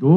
2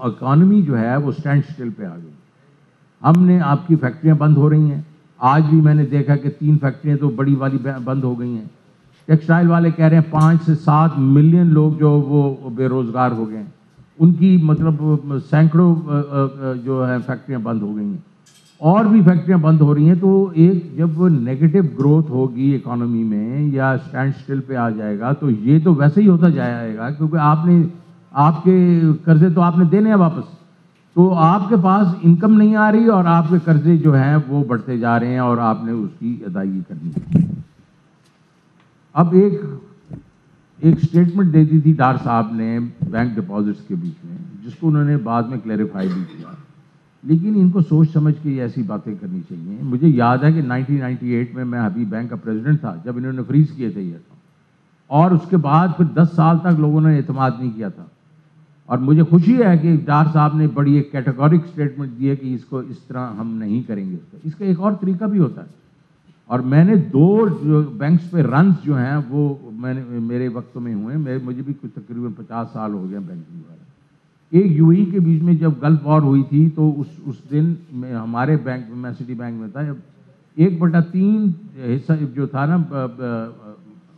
economy جو ہے وہ اسٹینڈ اسٹل پہ آ گئی. ہم نے آپ کی فیکٹریاں بند ہو رہی ہیں. آج بھی میں نے دیکھا کہ 3 فیکٹریاں تو بڑی والی بند ہو گئی ہیں. ٹیکسٹائل والے کہہ رہے ہیں 5 سے 7 ملین لوگ جو وہ بے روزگار ہو گئے ہیں. ان کی مطلب سینکڑوں جو ہے فیکٹریاں بند ہو گئی ہیں, اور بھی فیکٹریاں بند ہو رہی ہیں. تو ایک جب نیگیٹو گروتھ ہوگی اکانومی میں یا اسٹینڈ اسٹل پہ آ جائے گا تو یہ تو ویسے ہی ہوتا جائے گا, کیونکہ آپ کے قرضے تو آپ نے دینے ہیں واپس, تو آپ کے پاس انکم نہیں آ رہی اور آپ کے قرضے جو ہیں وہ بڑھتے جا رہے ہیں اور آپ نے اس کی ادائیگی کرنی ہے. اب ایک اسٹیٹمنٹ دے دی تھی ڈار صاحب نے بینک ڈپازٹس کے بیچ میں, جس کو انہوں نے بعد میں کلیریفائی بھی کیا, لیکن ان کو سوچ سمجھ کے یہ ایسی باتیں کرنی چاہیے. مجھے یاد ہے کہ 1998 میں حبیب بینک کا پریزیڈنٹ تھا جب انہوں نے فریز کیے تھے یہ, اور اس کے بعد پھر 10 سال تک لوگوں نے اعتماد نہیں کیا تھا. اور مجھے خوشی ہے کہ ڈار صاحب نے بڑی ایک کیٹیگورک اسٹیٹمنٹ دی ہے کہ اس کو اس طرح ہم نہیں کریں گے. اس کا ایک اور طریقہ بھی ہوتا ہے, اور میں نے 2 جو بینکس پہ رنز جو ہیں وہ میرے وقتوں میں ہوئے, مجھے بھی کچھ تقریباً 50 سال ہو گئے بینکنگ والے. ایک یو ای کے بیچ میں جب گلف وار ہوئی تھی تو اس دن میں ہمارے بینک میں, میں سٹی بینک میں تھا, 1/3 حصہ جو تھا نا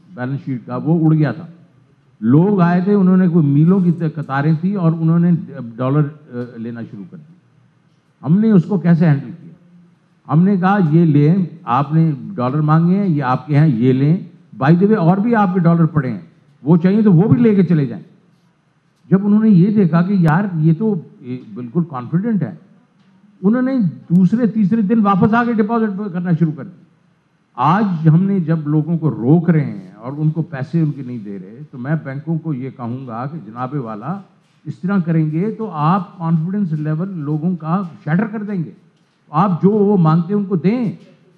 بیلنس شیٹ کا وہ اڑ گیا تھا. لوگ آئے تھے, انہوں نے کوئی میلوں کی قطاریں تھیں اور انہوں نے ڈالر لینا شروع کر دی. ہم نے اس کو کیسے ہینڈل کیا؟ ہم نے کہا یہ لیں, آپ نے ڈالر مانگے ہیں, یہ آپ کے ہیں, یہ لیں. بائی دی وے اور بھی آپ کے ڈالر پڑے ہیں, وہ چاہیے تو وہ بھی لے کے چلے جائیں. جب انہوں نے یہ دیکھا کہ یار یہ تو بالکل کانفیڈنٹ ہے, انہوں نے دوسرے تیسرے دن واپس آ کے ڈپازٹ کرنا شروع کر دیا. آج ہم نے جب لوگوں کو روک رہے ہیں اور ان کو پیسے ان کے نہیں دے رہے, تو میں بینکوں کو یہ کہوں گا کہ جناب والا اس طرح کریں گے تو آپ کانفیڈنس لیول لوگوں کا شیٹر کر دیں گے. آپ جو وہ مانگتے ہیں ان کو دیں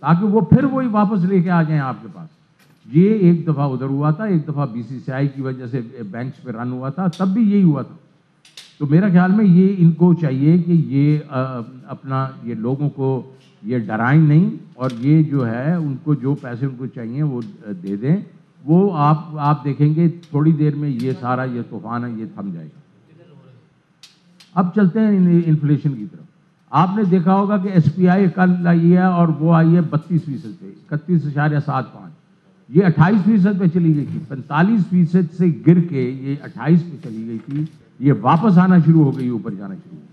تاکہ وہ پھر وہی واپس لے کے آ جائیں آپ کے پاس. یہ ایک دفعہ ادھر ہوا تھا, ایک دفعہ BCCI کی وجہ سے بینکس پہ رن ہوا تھا, تب بھی یہی ہوا تھا. تو میرا خیال میں یہ ان کو چاہیے کہ یہ اپنا یہ لوگوں کو یہ ڈرائیں نہیں, اور یہ جو ہے ان کو جو پیسے ان کو چاہیے وہ دے دیں. وہ آپ دیکھیں گے تھوڑی دیر میں یہ سارا یہ طوفان ہے یہ تھم جائے گا. اب چلتے ہیں انفلیشن کی طرف. آپ نے دیکھا ہوگا کہ SPI کل آئی ہے اور وہ آئی ہے 32% پہ, 31.75. یہ 28% پہ چلی گئی تھی, 45% سے گر کے یہ 28 پہ چلی گئی تھی. یہ واپس آنا شروع ہو گئی, اوپر جانا شروع ہو گئی.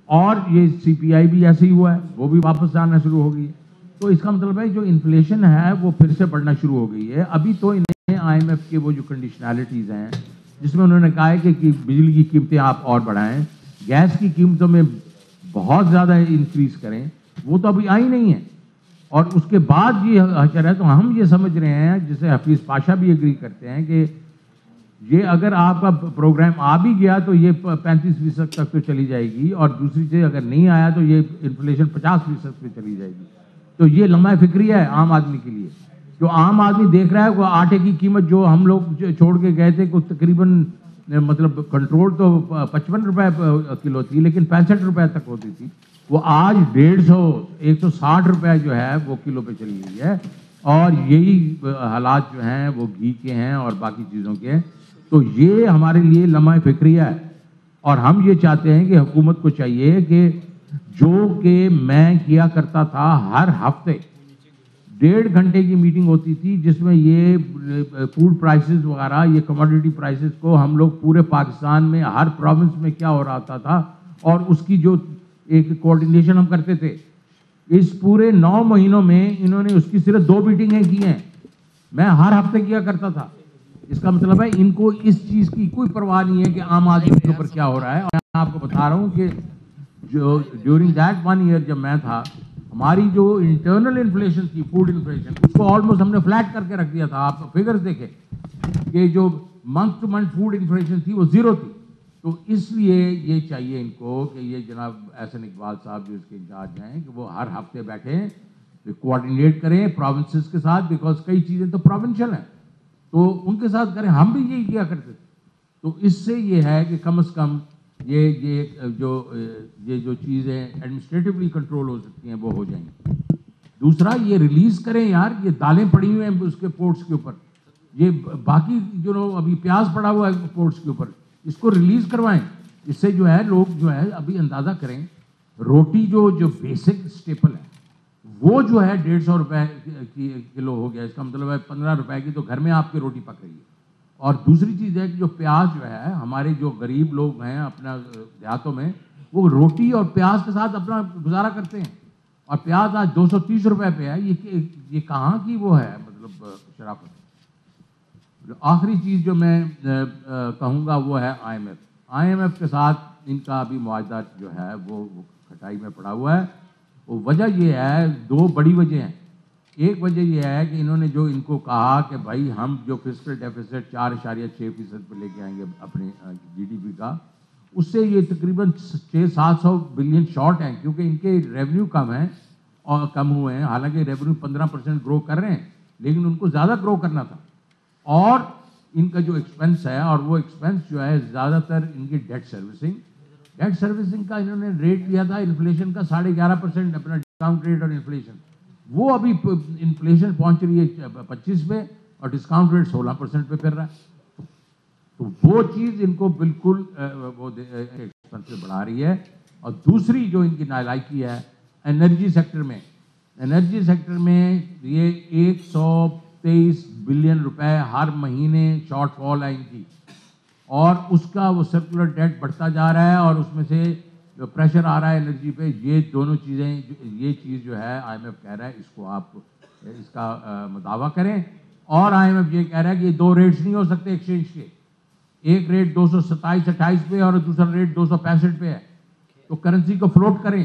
اور یہ CPI بھی ایسے ہی ہوا ہے, وہ بھی واپس آنا شروع ہو گئی ہے. تو اس کا مطلب ہے جو انفلیشن ہے وہ پھر سے بڑھنا شروع ہو گئی ہے. ابھی تو انہیں IMF کے وہ جو کنڈیشنالٹیز ہیں جس میں انہوں نے کہا ہے کہ بجلی کی قیمتیں آپ اور بڑھائیں, گیس کی قیمتوں میں بہت زیادہ انکریز کریں, وہ تو ابھی آئی نہیں ہے. اور اس کے بعد یہ حشر ہے. تو ہم یہ سمجھ رہے ہیں, جسے حفیظ پاشا بھی ایگری کرتے ہیں, کہ یہ اگر آپ کا پروگرام آ بھی گیا تو یہ 35% تک تو چلی جائے گی, اور دوسری چیز اگر نہیں آیا تو یہ انفلیشن 50% پہ چلی جائے گی. تو یہ لمحہ فکری ہے عام آدمی کے لیے. جو عام آدمی دیکھ رہا ہے وہ آٹے کی قیمت جو ہم لوگ چھوڑ کے گئے تھے, کوئی تقریباً مطلب کنٹرول تو 55 روپے کلو تھی لیکن 65 روپے تک ہوتی تھی, وہ آج 150 روپے جو ہے وہ کلو پہ چلی گئی ہے. اور یہی حالات جو ہیں وہ گھی کے ہیں اور باقی چیزوں کے ہیں. تو یہ ہمارے لیے لمحہ فکریہ ہے, اور ہم یہ چاہتے ہیں کہ حکومت کو چاہیے کہ جو کہ میں کیا کرتا تھا, ہر ہفتے 1.5 گھنٹے کی میٹنگ ہوتی تھی جس میں یہ فوڈ پرائسز وغیرہ, یہ کموڈیٹی پرائسز کو ہم لوگ پورے پاکستان میں ہر پروونس میں کیا ہو رہا تھا اور اس کی جو ایک کوارڈینیشن ہم کرتے تھے. اس پورے 9 مہینوں میں انہوں نے اس کی صرف 2 میٹنگیں کی ہیں, میں ہر ہفتے کیا کرتا تھا. اس کا مطلب ہے ان کو اس چیز کی کوئی پرواہ نہیں ہے کہ عام آدمی کے اوپر کیا ہو رہا ہے. اور میں آپ کو بتا رہا ہوں کہ جو ڈیورنگ دیٹ 1 ایئر جب میں تھا, ہماری جو انٹرنل انفلیشن تھی, فوڈ انفلیشن, اس کو آلموسٹ ہم نے فلیٹ کر کے رکھ دیا تھا. آپ فگرز دیکھیں کہ جو month to month food inflation تھی وہ 0 تھی. تو اس لیے یہ چاہیے ان کو کہ یہ جناب احسن اقبال صاحب جو اس کے انچارج ہیں کہ وہ ہر ہفتے بیٹھیں, کوآرڈینیٹ کریں پروونسز کے ساتھ, بیکاز کئی چیزیں تو پروونشل ہیں, تو ان کے ساتھ کریں. ہم بھی یہی کیا کرتے تھے. تو اس سے یہ ہے کہ کم از کم یہ جو چیزیں ایڈمنسٹریٹولی کنٹرول ہو سکتی ہیں وہ ہو جائیں گی. دوسرا یہ ریلیز کریں یار, یہ دالیں پڑی ہوئی ہیں اس کے پورٹس کے اوپر, یہ باقی جو ابھی پیاز پڑا ہوا ہے پورٹس کے اوپر, اس کو ریلیز کروائیں. اس سے جو ہے لوگ جو ہے ابھی اندازہ کریں، روٹی جو بیسک اسٹیپل ہے وہ جو ہے 150 روپے کی کلو ہو گیا. اس کا مطلب ہے 15 روپے کی تو گھر میں آپ کی روٹی پک رہی ہے. اور دوسری چیز ہے کہ جو پیاز جو ہے ہمارے جو غریب لوگ ہیں اپنا دیہاتوں میں، وہ روٹی اور پیاز کے ساتھ اپنا گزارا کرتے ہیں. اور پیاز آج 230 روپے پہ ہے. یہ کہاں کی وہ ہے مطلب شرافت. آخری چیز جو میں کہوں گا وہ ہے آئی ایم ایف کے ساتھ ان کا ابھی معاہدہ جو ہے وہ کھٹائی میں پڑا ہوا ہے. وہ وجہ یہ ہے، دو بڑی وجہ ہیں. ایک وجہ یہ ہے کہ انہوں نے جو ان کو کہا کہ بھائی ہم جو فسکل ڈیفیسٹ 4.6% پہ لے کے آئیں گے اپنے جی ڈی پی کا، اس سے یہ تقریباً 600-700 بلین شارٹ ہیں، کیونکہ ان کے ریونیو کم ہیں اور کم ہوئے ہیں. حالانکہ ریونیو 15% گرو کر رہے ہیں، لیکن ان کو زیادہ گرو کرنا تھا. اور ان کا جو ایکسپنس ہے، اور وہ ایکسپنس جو ہے زیادہ تر ان کی ڈیٹ سروسنگ کا انہوں نے ریٹ لیا تھا انفلیشن کا 11.5%، اپنا ڈسکاؤنٹ ریٹ اور انفلیشن. وہ ابھی انفلیشن پہنچ رہی ہے 25 پہ اور ڈسکاؤنٹ ریٹ 16% پہ پھر رہا ہے. تو وہ چیز ان کو بالکل وہ ایکسپنس سے بڑھا رہی ہے. اور دوسری جو ان کی نالائکی ہے انرجی سیکٹر میں یہ 123 بلین روپے ہر مہینے شارٹ فال ہے ان کی. اور اس کا وہ سرکولر ڈیٹ بڑھتا جا رہا ہے، اور اس میں سے جو پریشر آ رہا ہے انرجی پہ. یہ دونوں چیزیں، یہ چیز جو ہے آئی ایم ایف کہہ رہا ہے اس کو آپ اس کا مداوع کریں. اور آئی ایم ایف یہ کہہ رہا ہے کہ یہ دو ریٹس نہیں ہو سکتے ایکسچینج کے. ایک ریٹ 227-28 پہ اور دوسرا ریٹ 265 پہ ہے. تو کرنسی کو فلوٹ کریں،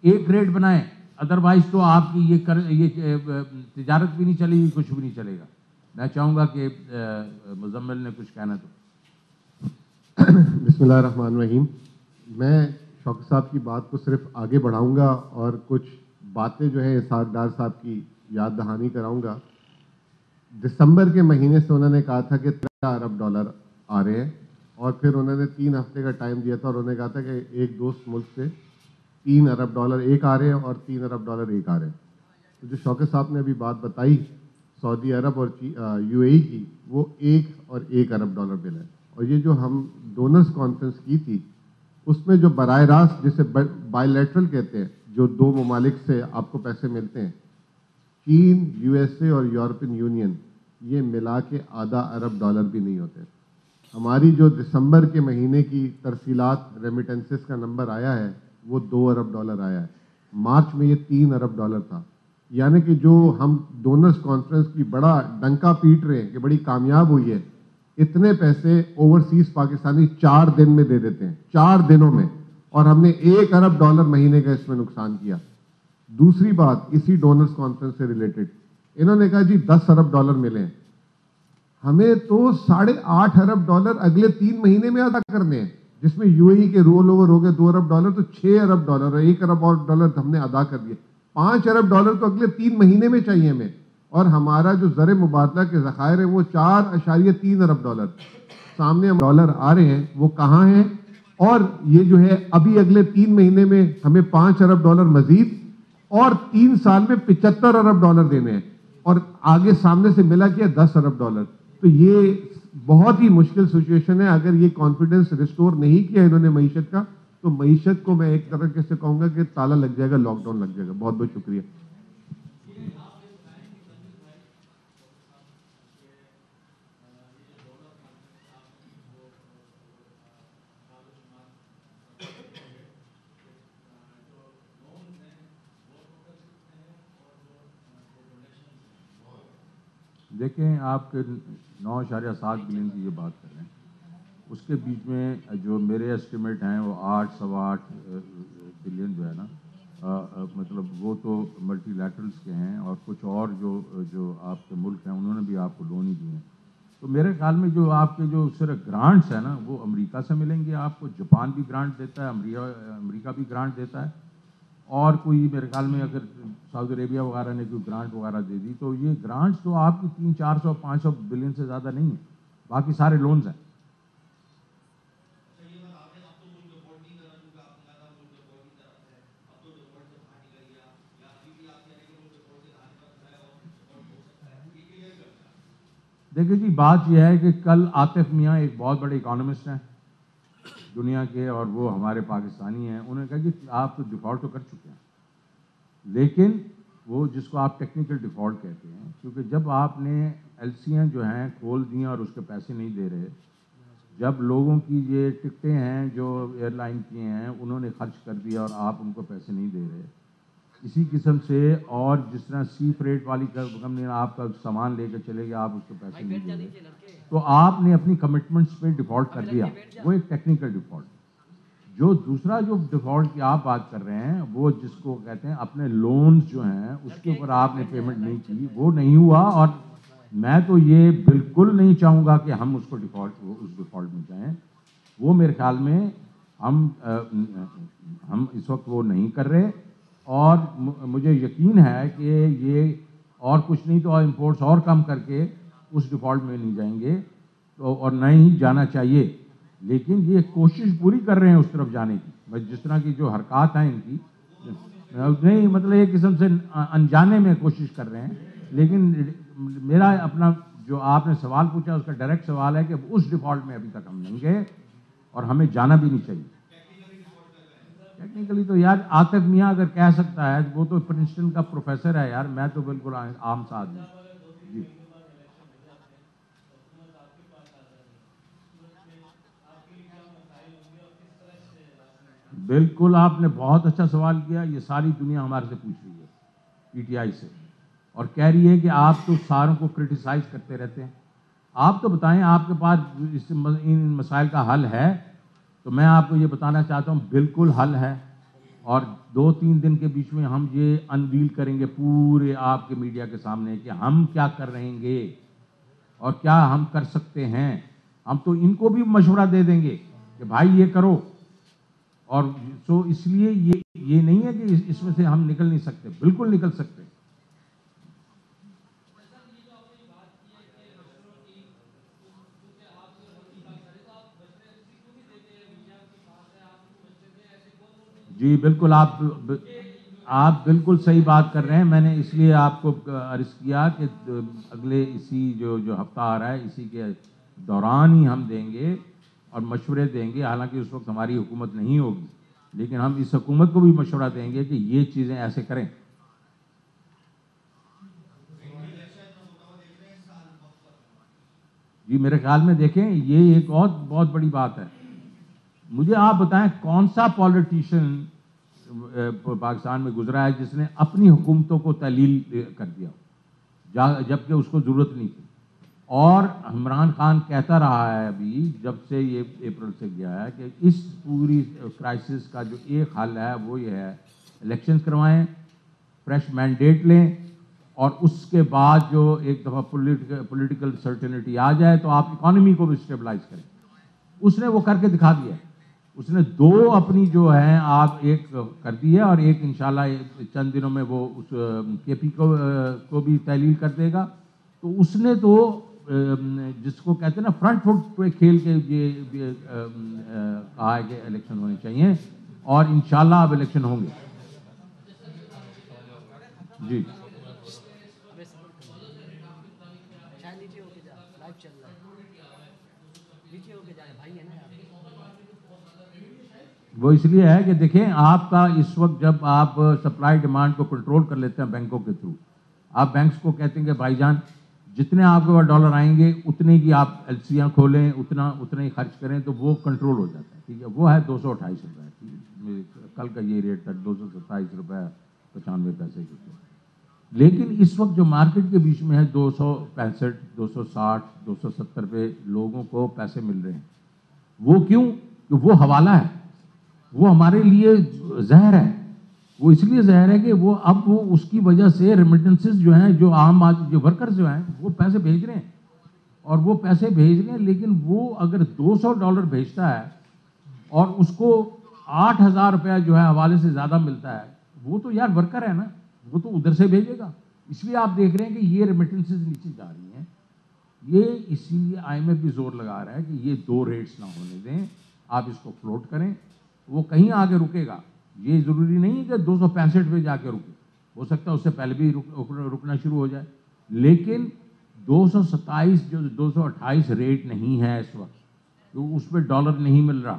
ایک ریٹ بنائیں، ادروائز تو آپ کی یہ تجارت بھی نہیں چلے گی، کچھ بھی نہیں چلے گا. میں چاہوں گا کہ مزمل نے کچھ کہنا تو. بسم اللہ الرحمن الرحیم. میں شوکت صاحب کی بات کو صرف آگے بڑھاؤں گا اور کچھ باتیں جو ہے اسحاق ڈار صاحب کی یاد دہانی کراؤں گا. دسمبر کے مہینے سے انہوں نے کہا تھا کہ 13 ارب ڈالر آ رہے ہیں، اور پھر انہوں نے 3 ہفتے کا ٹائم دیا تھا اور انہوں نے کہا تھا کہ ایک دوست ملک سے 3 ارب ڈالر ایک آ رہے ہیں اور 3 ارب ڈالر ایک آ رہے ہیں. تو جو شوکت صاحب نے ابھی بات بتائی سعودی عرب اور یو اے ای کی، وہ 1 ارب ڈالر بل ہے. اور یہ جو ہم ڈونرز کانفرنس کی تھی، اس میں جو براہ راست جسے بائی لیٹرل کہتے ہیں، جو دو ممالک سے آپ کو پیسے ملتے ہیں، چین، یو ایس اے اور یورپین یونین، یہ ملا کے آدھا ارب ڈالر بھی نہیں ہوتے. ہماری جو دسمبر کے مہینے کی ترسیلات ریمیٹنسز کا نمبر آیا ہے وہ 2 ارب ڈالر آیا ہے. مارچ میں یہ 3 ارب ڈالر تھا. یعنی کہ جو ہم ڈونرز کانفرنس کی بڑا ڈنکا پیٹ رہے ہیں کہ بڑی کامیاب ہوئی ہے، اتنے پیسے اوورسیز پاکستانی 4 دن میں دے دیتے ہیں، 4 دنوں میں. اور ہم نے 1 ارب ڈالر مہینے کا اس میں نقصان کیا. دوسری بات اسی ڈونرز کانفرنس سے ریلیٹڈ، انہوں نے کہا جی 10 ارب ڈالر ملے ہیں. ہمیں تو 8.5 ارب ڈالر اگلے 3 مہینے میں ادا کرنے ہیں، جس میں یو اے ای کے رول اوور ہو گئے 2 ارب ڈالر، تو 6 ارب ڈالر اور 1 ارب اور ڈالر ہم نے ادا کر دیے. 5 ارب ڈالر تو اگلے 3 مہینے میں چاہیے ہمیں. اور ہمارا جو زر مبادلہ کے ذخائر ہیں وہ 4.3 ارب ڈالر. سامنے ہم ڈالر آ رہے ہیں، وہ کہاں ہیں؟ اور یہ جو ہے ابھی اگلے 3 مہینے میں ہمیں 5 ارب ڈالر مزید اور 3 سال میں 75 ارب ڈالر دینے ہیں، اور آگے سامنے سے ملا کیا 10 ارب ڈالر. تو یہ بہت ہی مشکل سچویشن ہے. اگر یہ کانفیڈنس ریسٹور نہیں کیا انہوں نے معیشت کا، تو معیشت کو میں ایک طرح سے کہوں گا کہ تالا لگ جائے گا، لاک ڈاؤن لگ جائے گا. بہت بہت شکریہ. دیکھیں آپ کے 9.7 بلین کی یہ بات کر رہے ہیں، اس کے بیچ میں جو میرے اسٹیمیٹ ہیں وہ 8-8.25 بلین جو ہے نا، مطلب وہ تو ملٹی لیٹرلس کے ہیں، اور کچھ اور جو آپ کے ملک ہیں انہوں نے بھی آپ کو لون ہی دیے ہیں. تو میرے خیال میں جو آپ کے جو صرف گرانٹس ہیں نا وہ امریکہ سے ملیں گے آپ کو. جاپان بھی گرانٹ دیتا ہے، امریکہ بھی گرانٹ دیتا ہے، اور کوئی میرے خیال میں اگر سعودی عربیہ وغیرہ نے کوئی گرانٹ وغیرہ دے دی، تو یہ گرانٹس تو آپ کی 300-400-500 بلین سے زیادہ نہیں ہیں. باقی سارے لونز ہیں. دیکھیں جی، بات یہ ہے کہ کل عاطف میاں ایک بہت بڑے اکانومسٹ ہیں، دنیا کے اور وہ ہمارے پاکستانی ہیں، انہوں نے کہا کہ آپ تو ڈیفالٹ تو کر چکے ہیں، لیکن وہ جس کو آپ ٹیکنیکل ڈیفالٹ کہتے ہیں، کیونکہ جب آپ نے ایل سیاں جو ہیں کھول دیں اور اس کے پیسے نہیں دے رہے، جب لوگوں کی یہ ٹکٹیں ہیں جو ایئر لائن کی ہیں انہوں نے خرچ کر دیا اور آپ ان کو پیسے نہیں دے رہے، اسی قسم سے، اور جس طرح سی فریٹ والی کمپنی آپ کا سامان لے کے چلے گئے، آپ اس کو پیسے نہیں دے رہے، تو آپ نے اپنی کمٹمنٹس پہ ڈیفالٹ کر دیا، وہ ایک ٹیکنیکل ڈیفالٹ۔ جو دوسرا جو ڈیفالٹ کی آپ بات کر رہے ہیں، وہ جس کو کہتے ہیں اپنے لونز جو ہیں اس کے اوپر آپ نے پیمنٹ نہیں کی، وہ نہیں ہوا، اور میں تو یہ بالکل نہیں چاہوں گا کہ ہم اس کو اس ڈیفالٹ میں جائیں، وہ میرے خیال میں ہم اس وقت وہ نہیں کر رہے، اور مجھے یقین ہے کہ یہ اور کچھ نہیں تو امپورٹس اور کم کر کے اس ڈیفالٹ میں نہیں جائیں گے، تو اور نہ ہی جانا چاہیے، لیکن یہ کوشش پوری کر رہے ہیں اس طرف جانے کی، جس طرح کی جو حرکات ہیں ان کی، نہیں مطلب ایک قسم سے انجانے میں کوشش کر رہے ہیں، لیکن میرا اپنا جو آپ نے سوال پوچھا اس کا ڈائریکٹ سوال ہے کہ اس ڈیفالٹ میں ابھی تک ہم نہیں گئے اور ہمیں جانا بھی نہیں چاہیے۔ ٹیکنیکلی تو یار عاطف میاں اگر کہہ سکتا ہے، وہ تو پرنسٹن کا پروفیسر ہے یار، میں تو بالکل عام سا آدمی ہوں۔ جی بالکل، آپ نے بہت اچھا سوال کیا، یہ ساری دنیا ہمارے سے پوچھ رہی ہے، پی ٹی آئی سے، اور کہہ رہی ہے کہ آپ تو ساروں کو کرٹیسائز کرتے رہتے ہیں، آپ تو بتائیں آپ کے پاس ان مسائل کا حل ہے؟ تو میں آپ کو یہ بتانا چاہتا ہوں بالکل حل ہے، اور 2-3 دن کے بیچ میں ہم یہ انویل کریں گے پورے آپ کے میڈیا کے سامنے کہ ہم کیا کر رہیں گے اور کیا ہم کر سکتے ہیں۔ ہم تو ان کو بھی مشورہ دے دیں گے کہ بھائی یہ کرو، اور تو اس لیے یہ نہیں ہے کہ اس میں سے ہم نکل نہیں سکتے، بالکل نکل سکتے۔ جی بالکل، آپ بالکل صحیح بات کر رہے ہیں، میں نے اس لیے آپ کو عرض کیا کہ اگلے اسی جو ہفتہ آ رہا ہے اسی کے دوران ہی ہم دیں گے اور مشورے دیں گے، حالانکہ اس وقت ہماری حکومت نہیں ہوگی، لیکن ہم اس حکومت کو بھی مشورہ دیں گے کہ یہ چیزیں ایسے کریں۔ جی میرے خیال میں دیکھیں یہ ایک اور بہت بڑی بات ہے، مجھے آپ بتائیں کون سا پالیٹیشین پاکستان میں گزرا ہے جس نے اپنی حکومتوں کو تحلیل کر دیا جبکہ اس کو ضرورت نہیں تھی، اور عمران خان کہتا رہا ہے ابھی جب سے یہ اپریل سے گیا ہے کہ اس پوری کرائسس کا جو ایک حل ہے وہ یہ ہے الیکشنز کروائیں، فریش مینڈیٹ لیں، اور اس کے بعد جو ایک دفعہ پولیٹیکل سرٹینٹی آ جائے تو آپ اکانومی کو بھی اسٹیبلائز کریں۔ اس نے وہ کر کے دکھا دیا ہے، اس نے 2 اپنی جو ہیں آپ ایک کر دی ہے، اور ایک انشاءاللہ چند دنوں میں وہ اس کے پی کو بھی تحلیل کر دے گا، تو اس نے تو جس کو کہتے ہیں نا فرنٹ فٹ پہ کھیل کے یہ کہا ہے کہ الیکشن ہونے چاہیے، اور انشاءاللہ اب الیکشن ہوں گے۔ جی وہ اس لیے ہے کہ دیکھیں آپ کا اس وقت جب آپ سپلائی ڈیمانڈ کو کنٹرول کر لیتے ہیں بینکوں کے تھرو، آپ بینکس کو کہتے ہیں کہ بھائی جان جتنے آپ کے پاس ڈالر آئیں گے اتنے کی آپ ایل سیاں کھولیں، اتنا ہی خرچ کریں، تو وہ کنٹرول ہو جاتا ہے، ٹھیک ہے، وہ ہے 228 روپے، کل کا یہ ریٹ تھا 227 روپے 95 پیسے کے، لیکن اس وقت جو مارکیٹ کے بیچ میں ہے 265 260 270 پہ لوگوں کو پیسے مل رہے ہیں، وہ کیوں؟ کہ وہ حوالہ ہے، وہ ہمارے لیے زہر ہے، وہ اس لیے زہر ہے کہ وہ اب وہ اس کی وجہ سے ریمیٹنسز جو ہیں، جو عام جو ورکرز جو ہیں وہ پیسے بھیج رہے ہیں، اور وہ پیسے بھیج رہے ہیں، لیکن وہ اگر $200 بھیجتا ہے اور اس کو 8,000 روپیہ جو ہے حوالے سے زیادہ ملتا ہے، وہ تو یار ورکر ہے نا، وہ تو ادھر سے بھیجے گا، اس لیے آپ دیکھ رہے ہیں کہ یہ ریمیٹنسز نیچے جا رہی ہیں، یہ اسی لیے آئی ایم ایف بھی زور لگا رہا ہے کہ یہ 2 ریٹس نہ ہونے دیں، آپ اس کو فلوٹ کریں، وہ کہیں آگے رکے گا، یہ ضروری نہیں ہے کہ 265 پہ جا کے رکے، ہو سکتا ہے اس سے پہلے بھی رکنا شروع ہو جائے، لیکن 227 جو 228 ریٹ نہیں ہے اس وقت، تو اس پہ ڈالر نہیں مل رہا،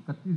31